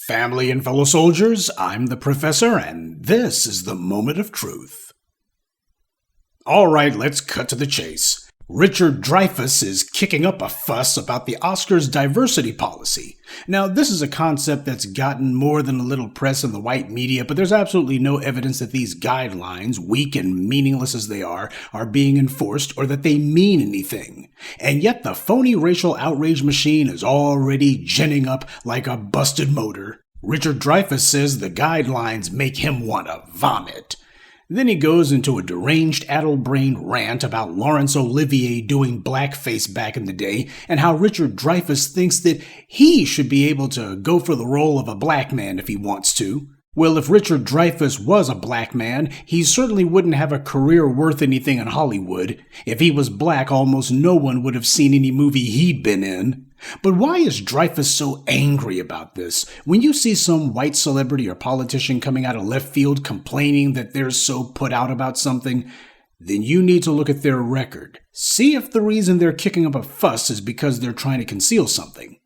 Family and fellow soldiers, I'm the Professor, and this is the Moment of Truth. Alright, let's cut to the chase. Richard Dreyfuss is kicking up a fuss about the Oscars diversity policy. Now, this is a concept that's gotten more than a little press in the white media, but there's absolutely no evidence that these guidelines, weak and meaningless as they are being enforced or that they mean anything. And yet the phony racial outrage machine is already ginning up like a busted motor. Richard Dreyfuss says the guidelines make him want to vomit. Then he goes into a deranged, addle-brained rant about Laurence Olivier doing blackface back in the day and how Richard Dreyfuss thinks that he should be able to go for the role of a black man if he wants to. Well, if Richard Dreyfuss was a black man, he certainly wouldn't have a career worth anything in Hollywood. If he was black, almost no one would have seen any movie he'd been in. But why is Dreyfuss so angry about this? When you see some white celebrity or politician coming out of left field complaining that they're so put out about something, then you need to look at their record. See if the reason they're kicking up a fuss is because they're trying to conceal something.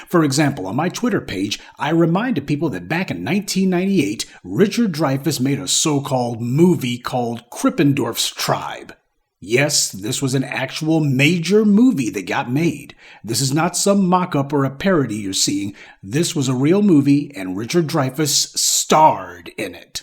For example, on my Twitter page, I reminded people that back in 1998, Richard Dreyfuss made a so-called movie called Krippendorf's Tribe. Yes, this was an actual major movie that got made. This is not some mock-up or a parody you're seeing. This was a real movie, and Richard Dreyfuss starred in it.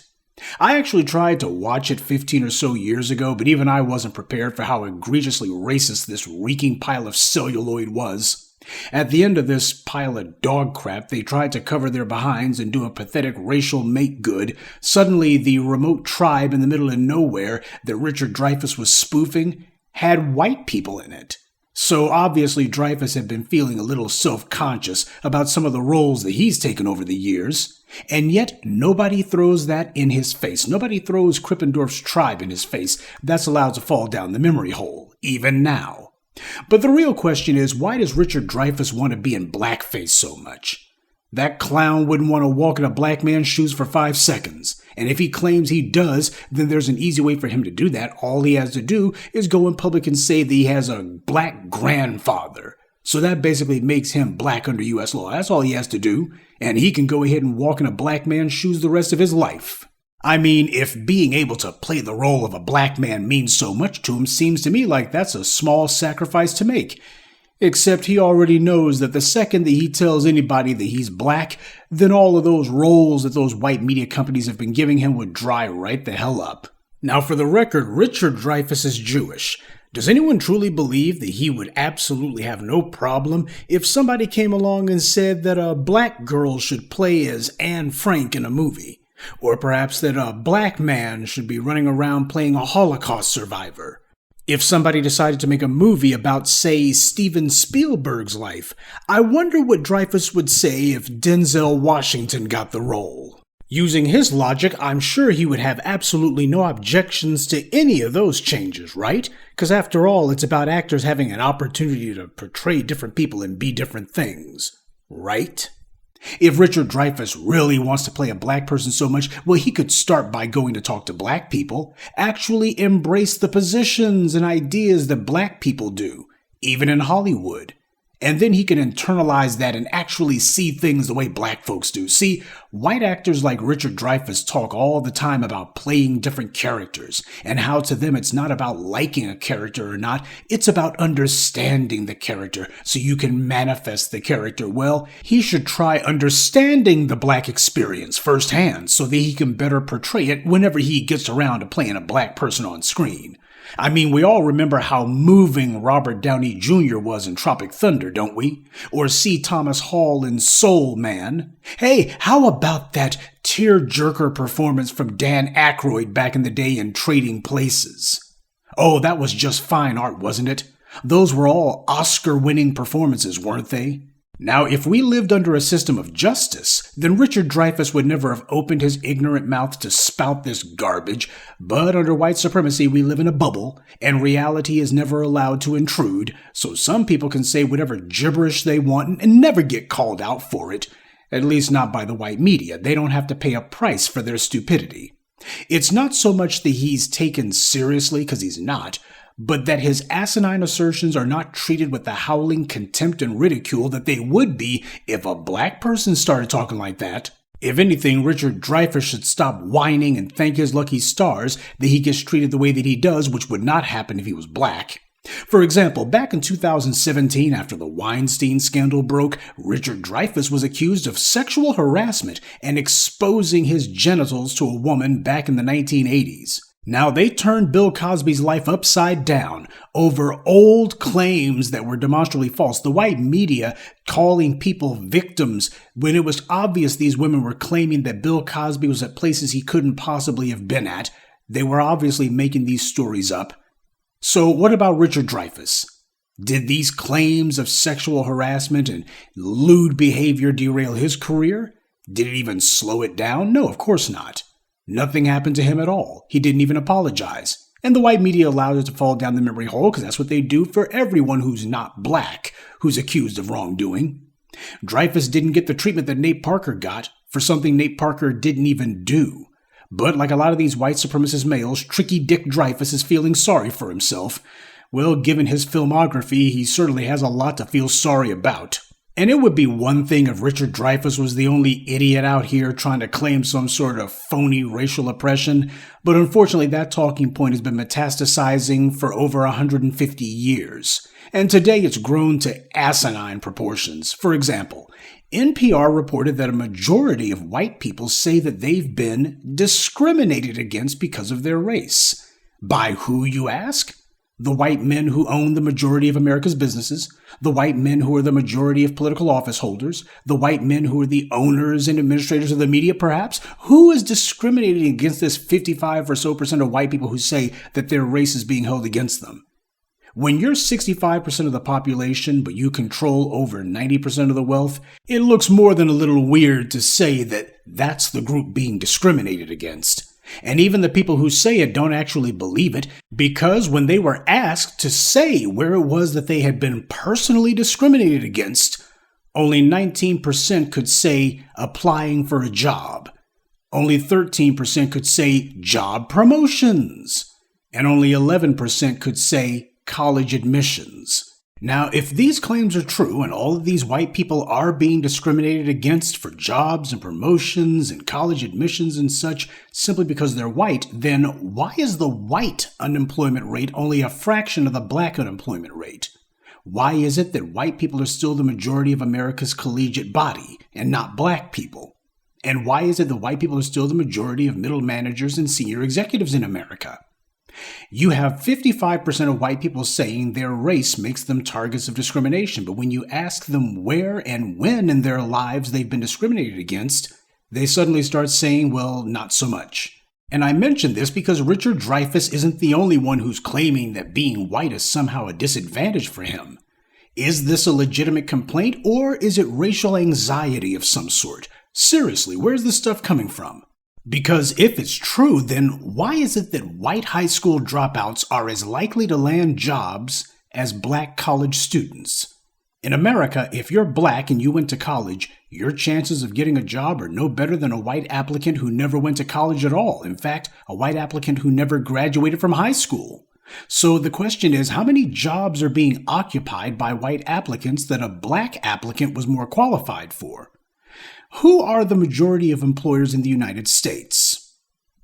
I actually tried to watch it 15 or so years ago, but even I wasn't prepared for how egregiously racist this reeking pile of celluloid was. At the end of this pile of dog crap, they tried to cover their behinds and do a pathetic racial make-good. Suddenly, the remote tribe in the middle of nowhere that Richard Dreyfuss was spoofing had white people in it. So obviously Dreyfuss had been feeling a little self-conscious about some of the roles that he's taken over the years. And yet, nobody throws that in his face. Nobody throws Krippendorf's Tribe in his face. That's allowed to fall down the memory hole, even now. But the real question is, why does Richard Dreyfuss want to be in blackface so much? That clown wouldn't want to walk in a black man's shoes for 5 seconds. And if he claims he does, then there's an easy way for him to do that. All he has to do is go in public and say that he has a black grandfather. So that basically makes him black under U.S. law. That's all he has to do. And he can go ahead and walk in a black man's shoes the rest of his life. I mean, if being able to play the role of a black man means so much to him, seems to me like that's a small sacrifice to make. Except he already knows that the second that he tells anybody that he's black, then all of those roles that those white media companies have been giving him would dry right the hell up. Now, for the record, Richard Dreyfuss is Jewish. Does anyone truly believe that he would absolutely have no problem if somebody came along and said that a black girl should play as Anne Frank in a movie? Or perhaps that a black man should be running around playing a Holocaust survivor? If somebody decided to make a movie about, say, Steven Spielberg's life, I wonder what Dreyfuss would say if Denzel Washington got the role. Using his logic, I'm sure he would have absolutely no objections to any of those changes, right? Because after all, it's about actors having an opportunity to portray different people and be different things, right? If Richard Dreyfuss really wants to play a black person so much, well, he could start by going to talk to black people, actually embrace the positions and ideas that black people do, even in Hollywood. And then he can internalize that and actually see things the way black folks do. See, white actors like Richard Dreyfuss talk all the time about playing different characters and how to them it's not about liking a character or not, it's about understanding the character so you can manifest the character. Well, he should try understanding the black experience firsthand so that he can better portray it whenever he gets around to playing a black person on screen. I mean, we all remember how moving Robert Downey Jr. was in Tropic Thunder, don't we? Or C. Thomas Hall in Soul Man. Hey, how about that tear-jerker performance from Dan Aykroyd back in the day in Trading Places? Oh, that was just fine art, wasn't it? Those were all Oscar-winning performances, weren't they? Now, if we lived under a system of justice, then Richard Dreyfuss would never have opened his ignorant mouth to spout this garbage, but under white supremacy we live in a bubble, and reality is never allowed to intrude, so some people can say whatever gibberish they want and never get called out for it, at least not by the white media. They don't have to pay a price for their stupidity. It's not so much that he's taken seriously, because he's not, but that his asinine assertions are not treated with the howling contempt and ridicule that they would be if a black person started talking like that. If anything, Richard Dreyfuss should stop whining and thank his lucky stars that he gets treated the way that he does, which would not happen if he was black. For example, back in 2017, after the Weinstein scandal broke, Richard Dreyfuss was accused of sexual harassment and exposing his genitals to a woman back in the 1980s. Now, they turned Bill Cosby's life upside down over old claims that were demonstrably false. The white media calling people victims when it was obvious these women were claiming that Bill Cosby was at places he couldn't possibly have been at. They were obviously making these stories up. So what about Richard Dreyfuss? Did these claims of sexual harassment and lewd behavior derail his career? Did it even slow it down? No, of course not. Nothing happened to him at all. He didn't even apologize. And the white media allowed it to fall down the memory hole because that's what they do for everyone who's not black, who's accused of wrongdoing. Dreyfuss didn't get the treatment that Nate Parker got for something Nate Parker didn't even do. But like a lot of these white supremacist males, Tricky Dick Dreyfuss is feeling sorry for himself. Well, given his filmography, he certainly has a lot to feel sorry about. And it would be one thing if Richard Dreyfuss was the only idiot out here trying to claim some sort of phony racial oppression, but unfortunately that talking point has been metastasizing for over 150 years. And today it's grown to asinine proportions. For example, NPR reported that a majority of white people say that they've been discriminated against because of their race. By who, you ask? The white men who own the majority of America's businesses, the white men who are the majority of political office holders, the white men who are the owners and administrators of the media, perhaps? Who is discriminating against this 55% or so of white people who say that their race is being held against them? When you're 65% of the population, but you control over 90% of the wealth, it looks more than a little weird to say that that's the group being discriminated against. And even the people who say it don't actually believe it, because when they were asked to say where it was that they had been personally discriminated against, only 19% could say applying for a job. Only 13% could say job promotions. And only 11% could say college admissions. Now, if these claims are true and all of these white people are being discriminated against for jobs and promotions and college admissions and such simply because they're white, then why is the white unemployment rate only a fraction of the black unemployment rate? Why is it that white people are still the majority of America's collegiate body and not black people? And why is it that white people are still the majority of middle managers and senior executives in America? You have 55% of white people saying their race makes them targets of discrimination, but when you ask them where and when in their lives they've been discriminated against, they suddenly start saying, well, not so much. And I mention this because Richard Dreyfuss isn't the only one who's claiming that being white is somehow a disadvantage for him. Is this a legitimate complaint, or is it racial anxiety of some sort? Seriously, where's this stuff coming from? Because if it's true, then why is it that white high school dropouts are as likely to land jobs as black college students? In America, if you're black and you went to college, your chances of getting a job are no better than a white applicant who never went to college at all. In fact, a white applicant who never graduated from high school. So the question is, how many jobs are being occupied by white applicants that a black applicant was more qualified for? Who are the majority of employers in the United States?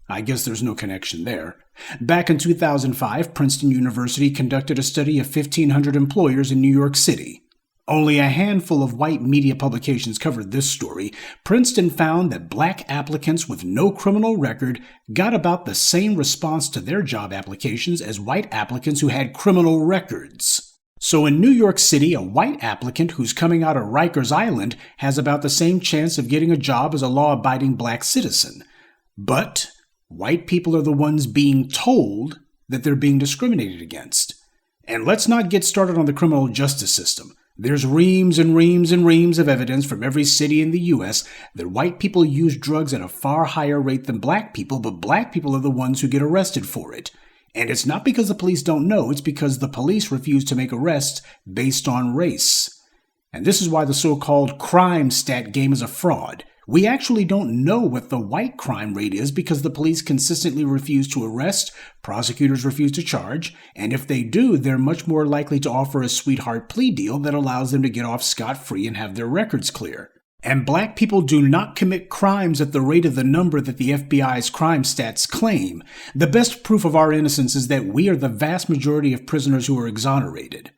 I guess there's no connection there. Back in 2005, Princeton University conducted a study of 1,500 employers in New York City. Only a handful of white media publications covered this story. Princeton found that black applicants with no criminal record got about the same response to their job applications as white applicants who had criminal records. So in New York City, a white applicant who's coming out of Rikers Island has about the same chance of getting a job as a law-abiding black citizen. But white people are the ones being told that they're being discriminated against. And let's not get started on the criminal justice system. There's reams and reams and reams of evidence from every city in the U.S. that white people use drugs at a far higher rate than black people, but black people are the ones who get arrested for it. And it's not because the police don't know, it's because the police refuse to make arrests based on race. And this is why the so-called crime stat game is a fraud. We actually don't know what the white crime rate is because the police consistently refuse to arrest, prosecutors refuse to charge, and if they do, they're much more likely to offer a sweetheart plea deal that allows them to get off scot-free and have their records clear. And black people do not commit crimes at the rate of the number that the FBI's crime stats claim. The best proof of our innocence is that we are the vast majority of prisoners who are exonerated.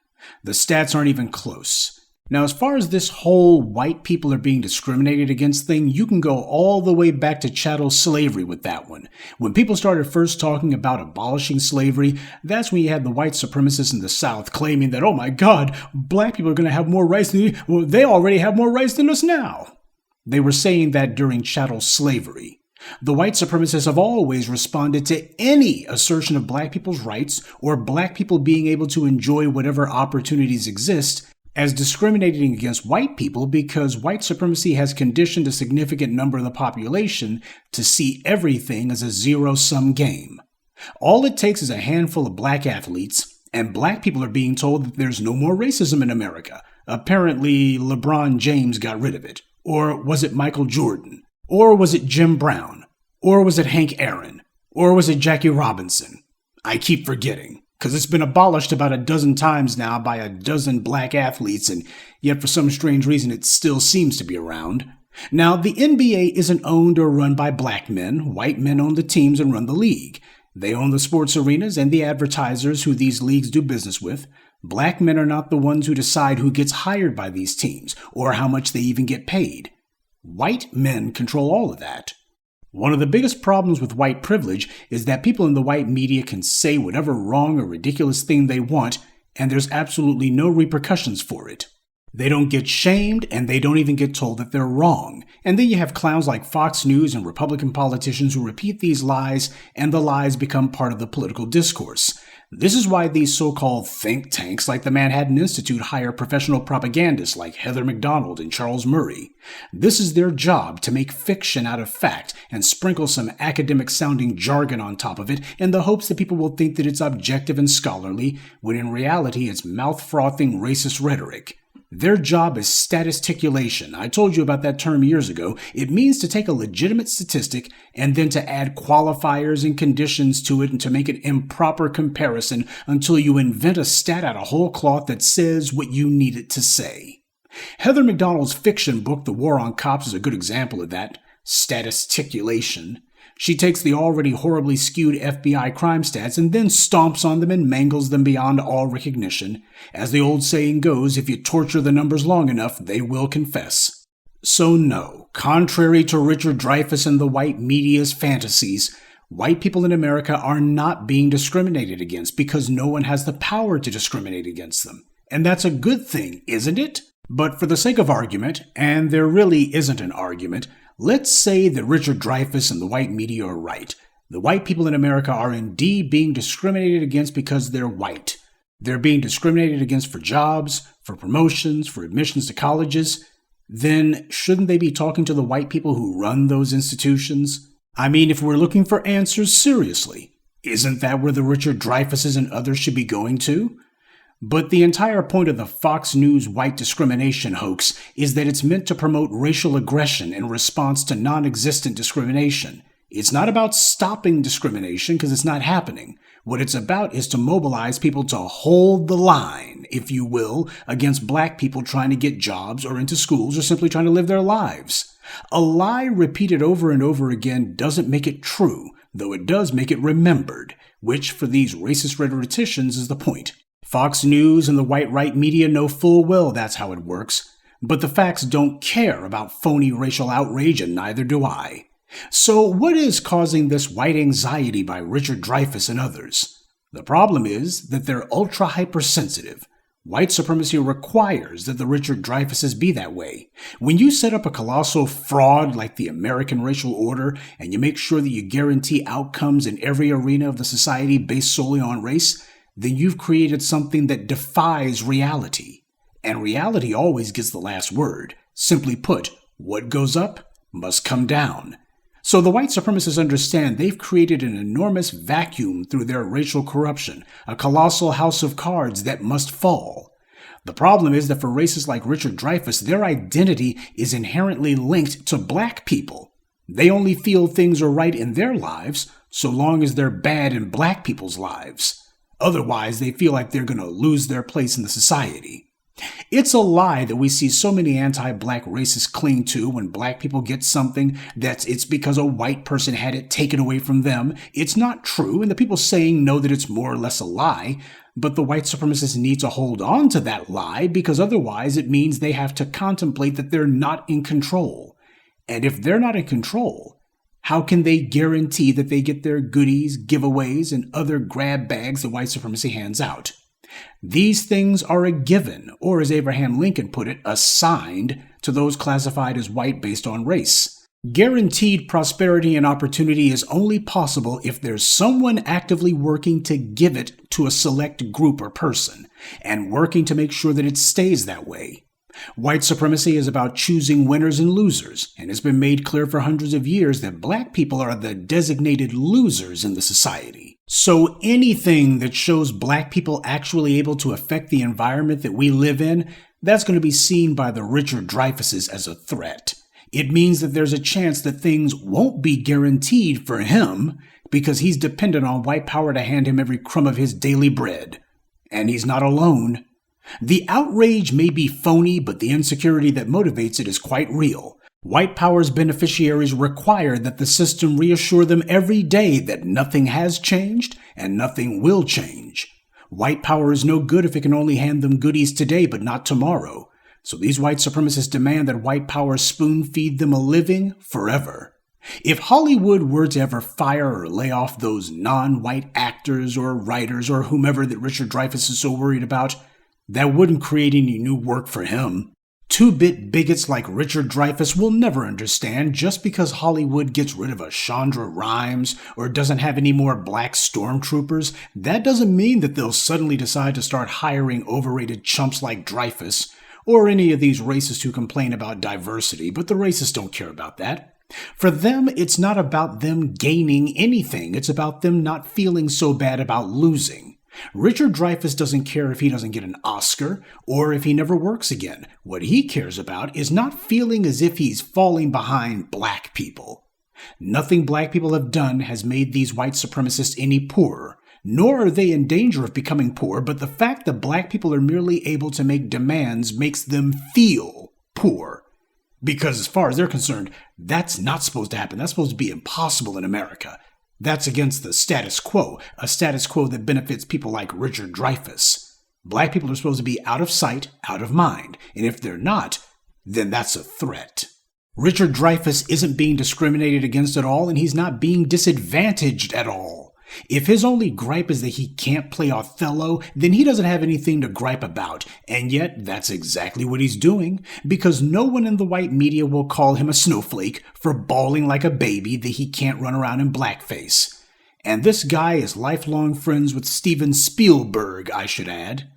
The stats aren't even close. Now, as far as this whole white people are being discriminated against thing, you can go all the way back to chattel slavery with that one. When people started first talking about abolishing slavery, that's when you had the white supremacists in the South claiming that, oh my God, black people are going to have more rights than they already have more rights than us now. They were saying that during chattel slavery. The white supremacists have always responded to any assertion of black people's rights or black people being able to enjoy whatever opportunities exist as discriminating against white people because white supremacy has conditioned a significant number of the population to see everything as a zero-sum game. All it takes is a handful of black athletes, and black people are being told that there's no more racism in America. Apparently, LeBron James got rid of it. Or was it Michael Jordan? Or was it Jim Brown? Or was it Hank Aaron? Or was it Jackie Robinson? I keep forgetting. Because it's been abolished about a dozen times now by a dozen black athletes, and yet for some strange reason it still seems to be around. Now, the NBA isn't owned or run by black men. White men own the teams and run the league. They own the sports arenas and the advertisers who these leagues do business with. Black men are not the ones who decide who gets hired by these teams, or how much they even get paid. White men control all of that. One of the biggest problems with white privilege is that people in the white media can say whatever wrong or ridiculous thing they want, and there's absolutely no repercussions for it. They don't get shamed, and they don't even get told that they're wrong. And then you have clowns like Fox News and Republican politicians who repeat these lies, and the lies become part of the political discourse. This is why these so-called think tanks like the Manhattan Institute hire professional propagandists like Heather McDonald and Charles Murray. This is their job, to make fiction out of fact and sprinkle some academic-sounding jargon on top of it in the hopes that people will think that it's objective and scholarly, when in reality it's mouth-frothing racist rhetoric. Their job is statisticulation. I told you about that term years ago. It means to take a legitimate statistic and then to add qualifiers and conditions to it and to make an improper comparison until you invent a stat out of whole cloth that says what you need it to say. Heather McDonald's fiction book, The War on Cops, is a good example of that. Statisticulation. She takes the already horribly skewed FBI crime stats and then stomps on them and mangles them beyond all recognition. As the old saying goes, if you torture the numbers long enough, they will confess. So no, contrary to Richard Dreyfuss and the white media's fantasies, white people in America are not being discriminated against because no one has the power to discriminate against them. And that's a good thing, isn't it? But for the sake of argument, and there really isn't an argument, let's say that Richard Dreyfuss and the white media are right. The white people in America are indeed being discriminated against because they're white. They're being discriminated against for jobs, for promotions, for admissions to colleges. Then shouldn't they be talking to the white people who run those institutions? I mean, if we're looking for answers seriously, isn't that where the Richard Dreyfusses and others should be going to? But the entire point of the Fox News white discrimination hoax is that it's meant to promote racial aggression in response to non-existent discrimination. It's not about stopping discrimination because it's not happening. What it's about is to mobilize people to hold the line, if you will, against black people trying to get jobs or into schools or simply trying to live their lives. A lie repeated over and over again doesn't make it true, though it does make it remembered, which for these racist rhetoricians is the point. Fox News and the white right media know full well that's how it works, but the facts don't care about phony racial outrage, and neither do I. So what is causing this white anxiety by Richard Dreyfuss and others? The problem is that they're ultra-hypersensitive. White supremacy requires that the Richard Dreyfusses be that way. When you set up a colossal fraud like the American racial order, and you make sure that you guarantee outcomes in every arena of the society based solely on race, then you've created something that defies reality. And reality always gets the last word. Simply put, what goes up must come down. So the white supremacists understand they've created an enormous vacuum through their racial corruption, a colossal house of cards that must fall. The problem is that for racists like Richard Dreyfuss, their identity is inherently linked to black people. They only feel things are right in their lives so long as they're bad in black people's lives. Otherwise, they feel like they're going to lose their place in the society. It's a lie that we see so many anti-black racists cling to when black people get something it's because a white person had it taken away from them. It's not true, and the people saying know that it's more or less a lie, but the white supremacists need to hold on to that lie because otherwise it means they have to contemplate that they're not in control. And if they're not in control, how can they guarantee that they get their goodies, giveaways, and other grab bags that white supremacy hands out? These things are a given, or as Abraham Lincoln put it, assigned to those classified as white based on race. Guaranteed prosperity and opportunity is only possible if there's someone actively working to give it to a select group or person, and working to make sure that it stays that way. White supremacy is about choosing winners and losers, and it's been made clear for hundreds of years that black people are the designated losers in the society. So anything that shows black people actually able to affect the environment that we live in, that's going to be seen by the Richard Dreyfusses as a threat. It means that there's a chance that things won't be guaranteed for him because he's dependent on white power to hand him every crumb of his daily bread. And he's not alone. The outrage may be phony, but the insecurity that motivates it is quite real. White power's beneficiaries require that the system reassure them every day that nothing has changed and nothing will change. White power is no good if it can only hand them goodies today but not tomorrow. So these white supremacists demand that white power spoon-feed them a living forever. If Hollywood were to ever fire or lay off those non-white actors or writers or whomever that Richard Dreyfuss is so worried about, that wouldn't create any new work for him. Two-bit bigots like Richard Dreyfuss will never understand just because Hollywood gets rid of a Shonda Rhimes or doesn't have any more black stormtroopers, that doesn't mean that they'll suddenly decide to start hiring overrated chumps like Dreyfuss or any of these racists who complain about diversity, but the racists don't care about that. For them, it's not about them gaining anything, it's about them not feeling so bad about losing. Richard Dreyfuss doesn't care if he doesn't get an Oscar or if he never works again. What he cares about is not feeling as if he's falling behind black people. Nothing black people have done has made these white supremacists any poorer, nor are they in danger of becoming poor, but the fact that black people are merely able to make demands makes them feel poor. Because as far as they're concerned, that's not supposed to happen. That's supposed to be impossible in America. That's against the status quo, a status quo that benefits people like Richard Dreyfuss. Black people are supposed to be out of sight, out of mind, and if they're not, then that's a threat. Richard Dreyfuss isn't being discriminated against at all, and he's not being disadvantaged at all. If his only gripe is that he can't play Othello, then he doesn't have anything to gripe about, and yet that's exactly what he's doing, because no one in the white media will call him a snowflake for bawling like a baby that he can't run around in blackface. And this guy is lifelong friends with Steven Spielberg, I should add.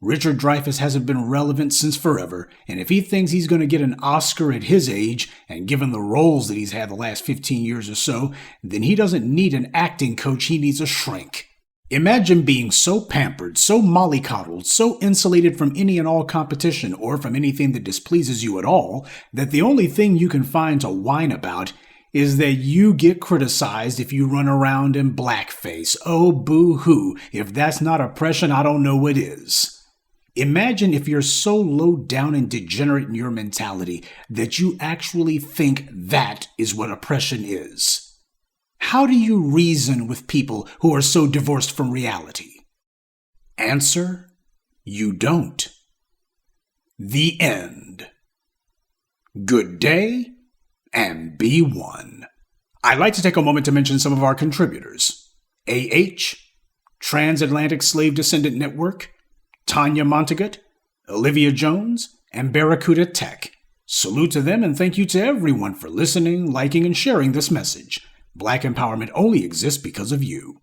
Richard Dreyfuss hasn't been relevant since forever, and if he thinks he's going to get an Oscar at his age, and given the roles that he's had the last 15 years or so, then he doesn't need an acting coach, he needs a shrink. Imagine being so pampered, so mollycoddled, so insulated from any and all competition or from anything that displeases you at all, that the only thing you can find to whine about is that you get criticized if you run around in blackface. Oh, boo-hoo. If that's not oppression, I don't know what is. Imagine if you're so low down and degenerate in your mentality that you actually think that is what oppression is. How do you reason with people who are so divorced from reality? Answer: you don't. The end. Good day, and be one. I'd like to take a moment to mention some of our contributors. AH, Transatlantic Slave Descendant Network, Tanya Montagut, Olivia Jones, and Barracuda Tech. Salute to them and thank you to everyone for listening, liking, and sharing this message. Black empowerment only exists because of you.